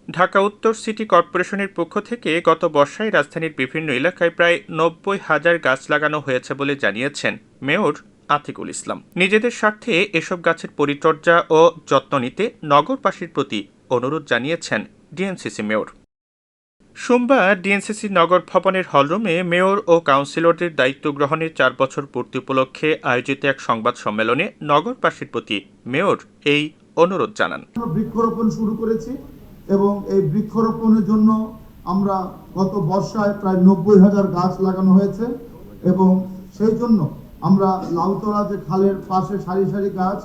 ঢাকা উত্তর সিটি কর্পোরেশনের পক্ষ থেকে গত বর্ষায় রাজধানীর বিভিন্ন এলাকায় প্রায় ৯০,০০০ গাছ লাগানো হয়েছে বলে জানিয়েছেন মেয়র আতিকুল ইসলাম। নিজেদের স্বার্থে এসব গাছের পরিচর্যা ও যত্ন নিতে নগরবাসীর প্রতি অনুরোধ জানিয়েছেন ডিএনসিসি মেয়র। সোমবার ডিএনসিসি নগর ভবনের হলরুমে মেয়র ও কাউন্সিলরদের দায়িত্ব গ্রহণের ৪ বছর পূর্তি উপলক্ষে আয়োজিত এক সংবাদ সম্মেলনে নগরবাসীর প্রতি মেয়র এই অনুরোধ জানান। বৃক্ষরোপণ শুরু করেছি এবং এই বৃক্ষরোপণের জন্য আমরা গত বর্ষায় প্রায় ৯০,০০০ গাছ লাগানো হয়েছে এবং সেই জন্য আমরা লাউতলা যে খালের পাশে সারি সারি গাছ,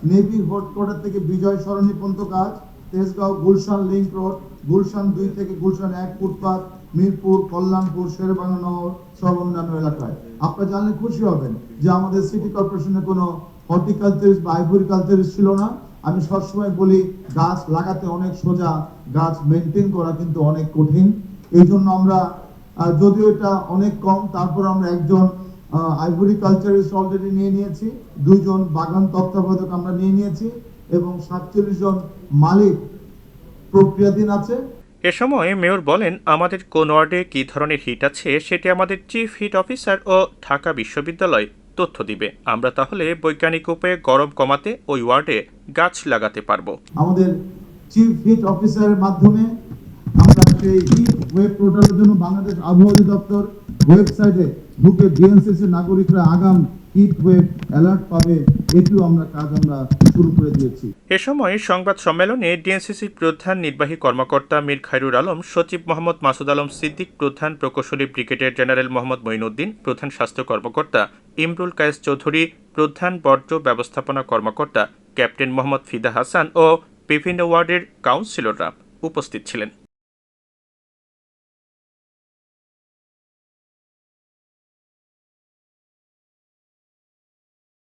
নেভি কোর্টের থেকে বিজয় সরণি পর্যন্ত গাছ, তেজগাঁও গুলশান লিংক রোড, গুলশান ২ থেকে গুলশান ১ ফুটপাত, মিরপুর, কল্যাণপুর, শেরেবাংলা সব অন্যান্য এলাকায়। আপনারা জানলে খুশি হবেন যে আমাদের সিটি কর্পোরেশনে কোনো হর্টিকালচারিস্ট বা আইভরি কালচারিস্ট ছিল না। আমি সবসময় বলি গাছ লাগাতে অনেক সোজা, গাছ মেনটেন করা কিন্তু অনেক কঠিন। এই জন্য আমরা যদিও এটা অনেক কম, তারপর আমরা একজন আইভরি কালচারিস্ট অলরেডি নিয়ে নিয়েছি, ২ জন বাগান তত্ত্বাবধায়ক আমরা নিয়ে নিয়েছি এবং ৪৭ জন মালিক প্রক্রিয়াধীন আছে। এ সময় মেয়র বলেন, আমাদের কোন ওয়ার্ডে কী ধরনের হিট আছে সেটি আমাদের চিফ হিট অফিসার ও ঢাকা বিশ্ববিদ্যালয় তথ্য দিবে। আমরা তাহলে বৈজ্ঞানিক উপায়ে গরম কমাতে ওই ওয়ার্ডে গাছ লাগাতে পারবো। আমাদের চিফ হিট অফিসারের মাধ্যমে আমরা সেই হিট ওয়েব পোর্টালের জন্য বাংলাদেশ আবহাওয়া অধিদপ্তর ওয়েবসাইটে ঢুকে ডিএনসিসি নাগরিকরা আগাম হিট ওয়েভ অ্যালার্ট পাবে, এটিও আমরা শুরু করে দিয়েছি। এ সময় সংবাদ সম্মেলনে ডিএনসিসির প্রধান নির্বাহী কর্মকর্তা মীর খায়রুল আলম, সচিব মোহাম্মদ মাসুদ আলম সিদ্দিক, প্রধান প্রকৌশলী ব্রিগেডিয়ার জেনারেল মোহাম্মদ মঈনুদ্দিন, প্রধান স্বাস্থ্য কর্মকর্তা ইমরুল কায়েস চৌধুরী, প্রধান বর্জ্য ব্যবস্থাপনা কর্মকর্তা ক্যাপ্টেন মোহাম্মদ ফিদা হাসান ও বিভিন্ন ওয়ার্ডের কাউন্সিলররা উপস্থিত ছিলেন।